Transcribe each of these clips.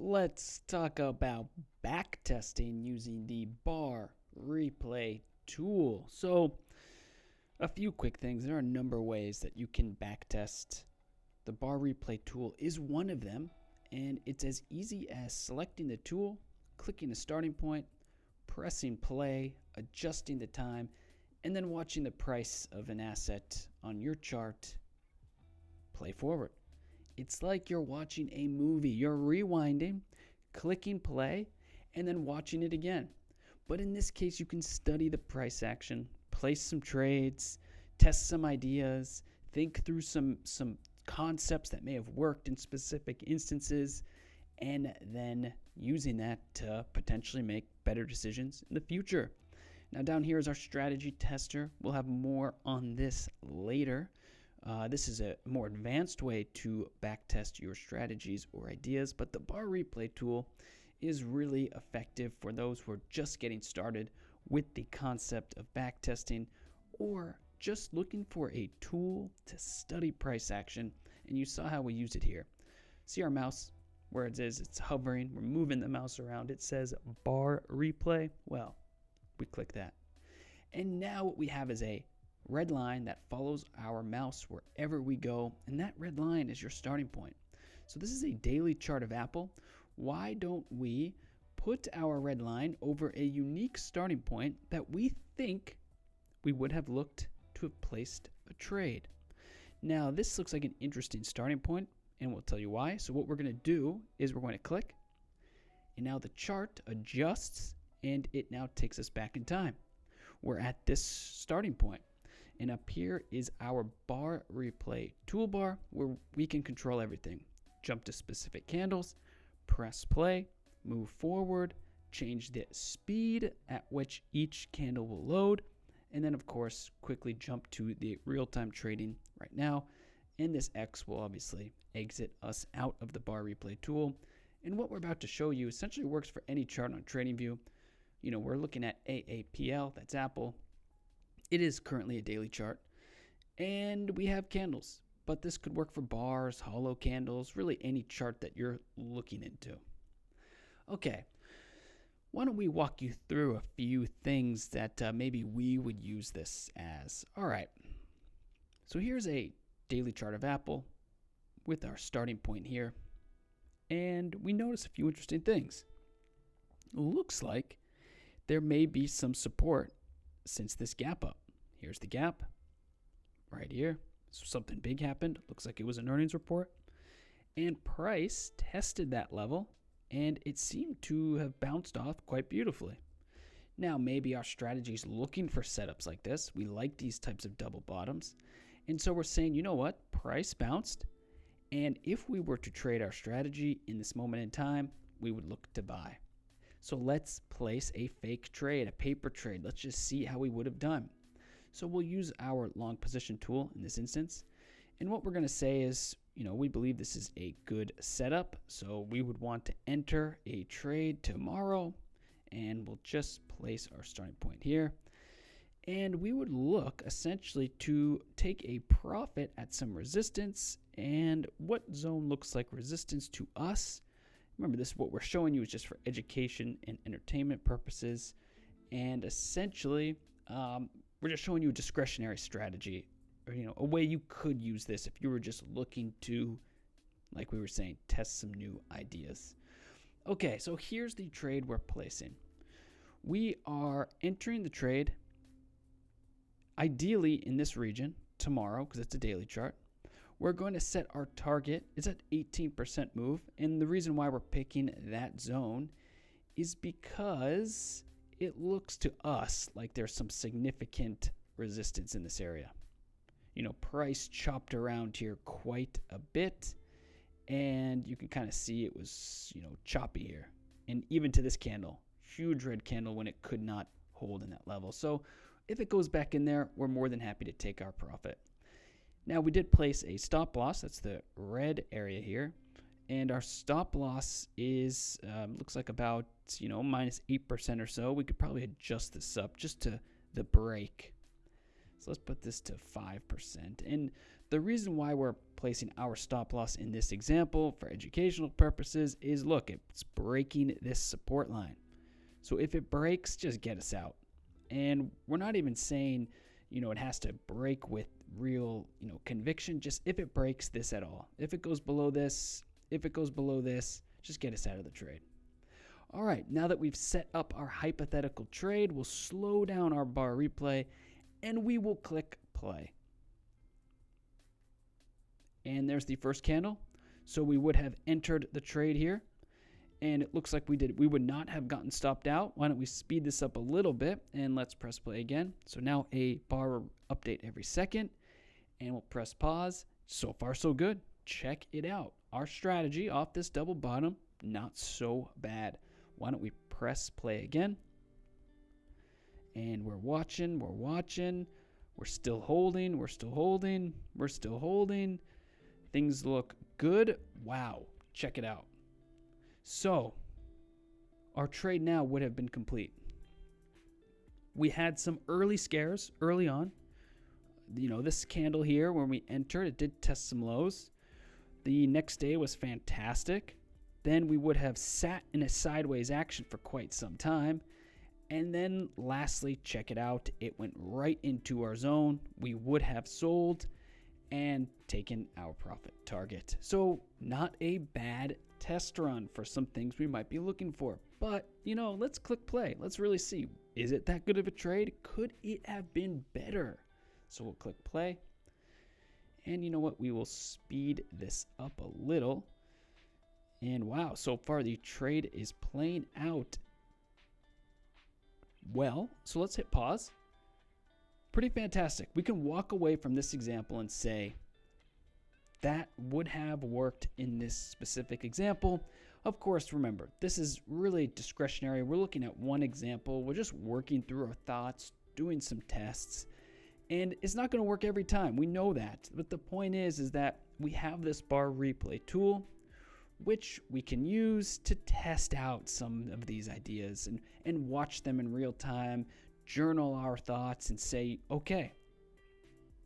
Let's talk about backtesting using the bar replay tool. So, a few quick things. There are a number of ways that you can backtest. The bar replay tool is one of them, and it's as easy as selecting the tool, clicking a starting point, pressing play, adjusting the time, and then watching the price of an asset on your chart play forward. It's like you're watching a movie. You're rewinding, clicking play, and then watching it again. But in this case, you can study the price action, place some trades, test some ideas, think through some concepts that may have worked in specific instances, and then using that to potentially make better decisions in the future. Now down here is our strategy tester. We'll have more on this later. This is a more advanced way to backtest your strategies or ideas, but the bar replay tool is really effective for those who are just getting started with the concept of backtesting or just looking for a tool to study price action. And you saw how we use it here. See our mouse where it is, it's hovering, we're moving the mouse around, it says bar replay. Well, we click that. And now what we have is a red line that follows our mouse wherever we go, and that red line is your starting point. So this is a daily chart of Apple. Why don't we put our red line over a unique starting point that we think we would have looked to have placed a trade? Now this looks like an interesting starting point, and we'll tell you why. So what we're going to do is we're going to click, and now the chart adjusts, and it now takes us back in time. We're at this starting point. And up here is our bar replay toolbar where we can control everything. Jump to specific candles, press play, move forward, change the speed at which each candle will load, and then of course quickly jump to the real-time trading right now. And this X will obviously exit us out of the bar replay tool. And what we're about to show you essentially works for any chart on TradingView. You know, we're looking at AAPL, that's Apple. It is currently a daily chart, and we have candles, but this could work for bars, hollow candles, really any chart that you're looking into. Okay, why don't we walk you through a few things that maybe we would use this as. All right, so here's a daily chart of Apple with our starting point here, and we notice a few interesting things. It looks like there may be some support since this gap up. Here's the gap right here. So something big happened. Looks like it was an earnings report. And price tested that level, and it seemed to have bounced off quite beautifully. Now, maybe our strategy is looking for setups like this. We like these types of double bottoms. And so we're saying, you know what? Price bounced. And if we were to trade our strategy in this moment in time, we would look to buy. So let's place a fake trade, a paper trade. Let's just see how we would have done. So we'll use our long position tool in this instance. And what we're going to say is, you know, we believe this is a good setup. So we would want to enter a trade tomorrow. And we'll just place our starting point here. And we would look essentially to take a profit at some resistance. And what zone looks like resistance to us? Remember, this what we're showing you is just for education and entertainment purposes. And essentially, we're just showing you a discretionary strategy, or, you know, a way you could use this if you were just looking to, like we were saying, test some new ideas. Okay, so here's the trade we're placing. We are entering the trade, ideally in this region, tomorrow, because it's a daily chart. We're going to set our target. It's at 18% move. And the reason why we're picking that zone is because it looks to us like there's some significant resistance in this area. You know, price chopped around here quite a bit. And you can kind of see it was, you know, choppy here. And even to this candle, huge red candle when it could not hold in that level. So if it goes back in there, we're more than happy to take our profit. Now we did place a stop loss. That's the red area here. And our stop loss is, looks like about, you know, minus 8% or so. We could probably adjust this up just to the break. So let's put this to 5%. And The reason why we're placing our stop loss in this example for educational purposes is, look, it's breaking this support line. So if it breaks, just get us out. And we're not even saying, it has to break with real, conviction. Just if it breaks this at all. If it goes below this, just get us out of the trade. All right, now that we've set up our hypothetical trade, we'll slow down our bar replay and we will click play. And there's the first candle. So we would have entered the trade here. And it looks like we would not have gotten stopped out. Why don't we speed this up a little bit and let's press play again. So now a bar update every second and we'll press pause. So far so good. Check it out. Our strategy off this double bottom, not so bad. Why don't we press play again? And we're watching. We're still holding. Things look good. Wow. Check it out. So, our trade now would have been complete. We had some early scares early on. This candle here, when we entered, it did test some lows. The next day was fantastic. Then we would have sat in a sideways action for quite some time. And then lastly, check it out. It went right into our zone. We would have sold and taken our profit target. So, not a bad test run for some things we might be looking for. But, let's click play. Let's really see. Is it that good of a trade? Could it have been better? So we'll click play. And you know what? We will speed this up a little. And wow, so far the trade is playing out well. So let's hit pause. Pretty fantastic. We can walk away from this example and say, that would have worked in this specific example. Of course, remember, this is really discretionary. We're looking at one example. We're just working through our thoughts, doing some tests, and it's not going to work every time. We know that. But the point is that we have this bar replay tool, which we can use to test out some of these ideas and watch them in real time, journal our thoughts, and say, okay,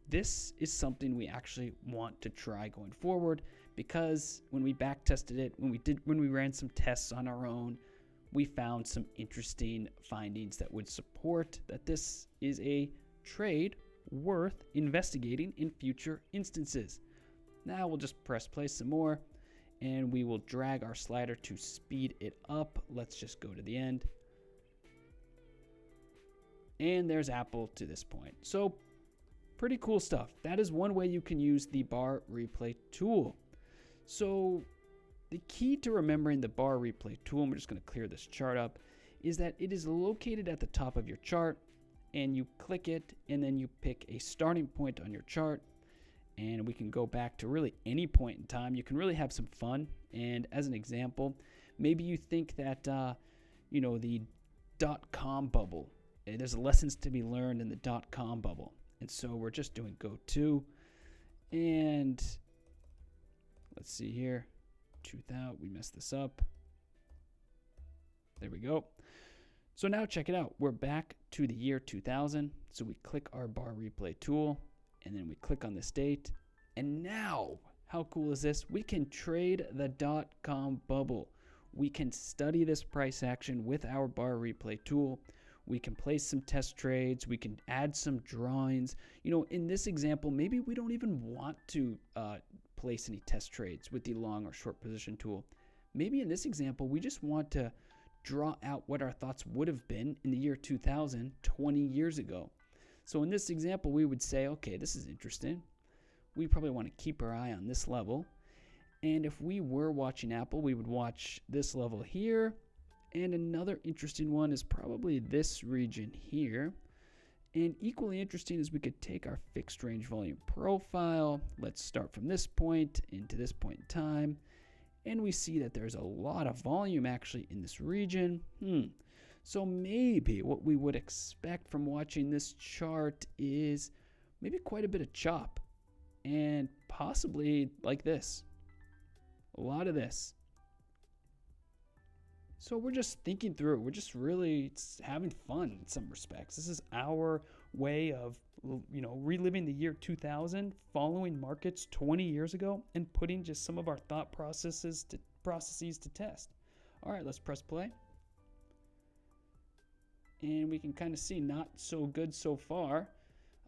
this is something we actually want to try going forward, because when we back tested it, when we ran some tests on our own, we found some interesting findings that would support that this is a trade worth investigating in future instances. Now we'll just press play some more and we will drag our slider to speed it up. Let's just go to the end. And there's Apple to this point. So pretty cool stuff. That is one way you can use the bar replay tool. So the key to remembering the bar replay tool, and we're just going to clear this chart up, is that it is located at the top of your chart, and you click it and then you pick a starting point on your chart, and we can go back to really any point in time. You can really have some fun. And as an example, maybe you think that the .com bubble, there's lessons to be learned in the .com bubble. And so we're just doing go to, and let's see here, 2000, we messed this up. There we go. So now check it out. We're back to the year 2000. So we click our bar replay tool and then we click on this date. And now, how cool is this? We can trade the .com bubble. We can study this price action with our bar replay tool. We can place some test trades. We can add some drawings. In this example, maybe we don't even want to place any test trades with the long or short position tool. Maybe in this example, we just want to draw out what our thoughts would have been in the year 2000, 20 years ago. So in this example, we would say, okay, this is interesting. We probably want to keep our eye on this level. And if we were watching Apple, we would watch this level here. And another interesting one is probably this region here. And equally interesting is we could take our fixed range volume profile. Let's start from this point into this point in time. And we see that there's a lot of volume actually in this region. So maybe what we would expect from watching this chart is maybe quite a bit of chop. And possibly like this. A lot of this. So we're just thinking through. We're just really having fun in some respects. This is our way of reliving the year 2000, following markets 20 years ago, and putting just some of our thought processes to test. All right, let's press play. And we can kind of see not so good so far.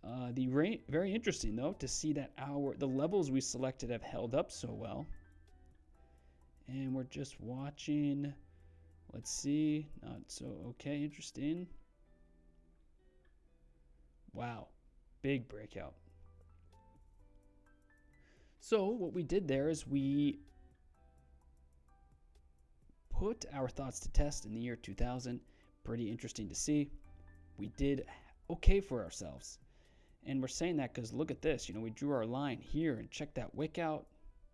Very interesting though to see that the levels we selected have held up so well. And we're just watching. Let's see. Not so okay. Interesting. Wow. Big breakout. So what we did there is we put our thoughts to test in the year 2000. Pretty interesting to see. We did okay for ourselves. And we're saying that because look at this. We drew our line here and checked that wick out,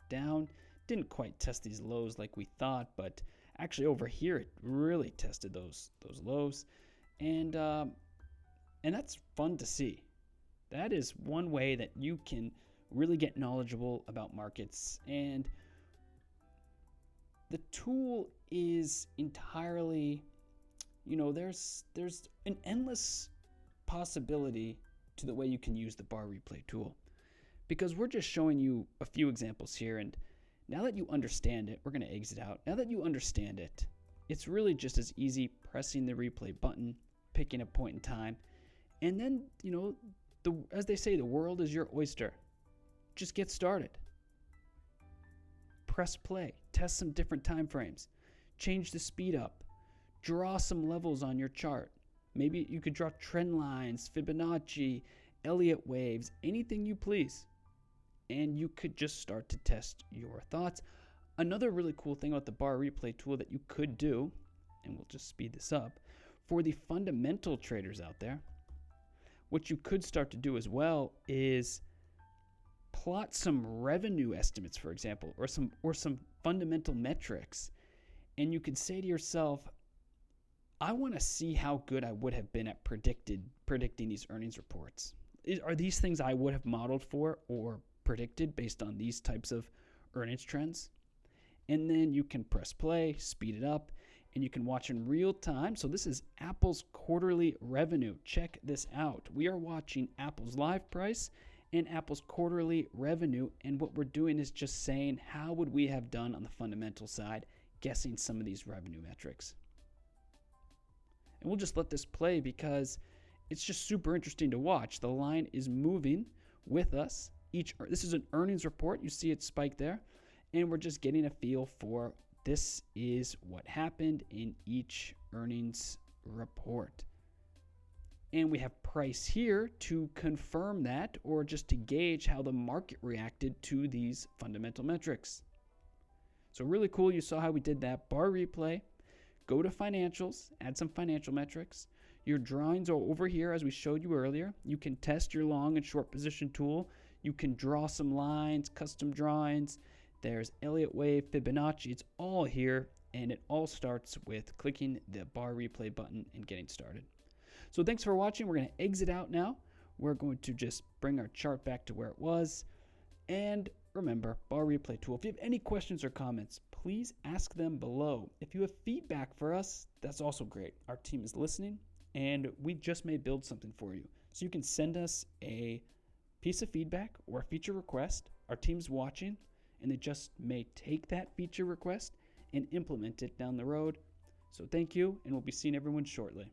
down. Didn't quite test these lows like we thought, but actually over here it really tested those lows. And that's fun to see. That is one way that you can really get knowledgeable about markets. And the tool is entirely, there's an endless possibility to the way you can use the bar replay tool, because we're just showing you a few examples here. And now that you understand it, we're going to exit out. Now that you understand it, it's really just as easy pressing the replay button, picking a point in time, and then, as they say, the world is your oyster. Just get started. Press play, test some different time frames, change the speed up, draw some levels on your chart. Maybe you could draw trend lines, Fibonacci, Elliott waves, anything you please. And you could just start to test your thoughts. Another really cool thing about the bar replay tool that you could do, and we'll just speed this up, for the fundamental traders out there, what you could start to do as well is plot some revenue estimates, for example, or some fundamental metrics. And you could say to yourself, I want to see how good I would have been at predicting these earnings reports. Are these things I would have modeled for or predicted based on these types of earnings trends? And then you can press play, speed it up, and you can watch in real time. So this is Apple's quarterly revenue. Check this out. We are watching Apple's live price and Apple's quarterly revenue. And what we're doing is just saying, how would we have done on the fundamental side, guessing some of these revenue metrics. And we'll just let this play because it's just super interesting to watch. The line is moving with us. This is an earnings report. You see it spike there. And we're just getting a feel for this is what happened in each earnings report. And we have price here to confirm that, or just to gauge how the market reacted to these fundamental metrics. So really cool. You saw how we did that. Bar replay. Go to financials, add some financial metrics. Your drawings are over here as we showed you earlier. You can test your long and short position tool. You can draw some lines, custom drawings. There's Elliott wave, Fibonacci. It's all here, and it all starts with clicking the bar replay button and getting started. So thanks for watching. We're going to exit out now. We're going to just bring our chart back to where it was. And remember, bar replay tool. If you have any questions or comments, please ask them below. If you have feedback for us, that's also great. Our team is listening, and we just may build something for you. So you can send us a piece of feedback or a feature request. Our team's watching, and they just may take that feature request and implement it down the road. So thank you, and we'll be seeing everyone shortly.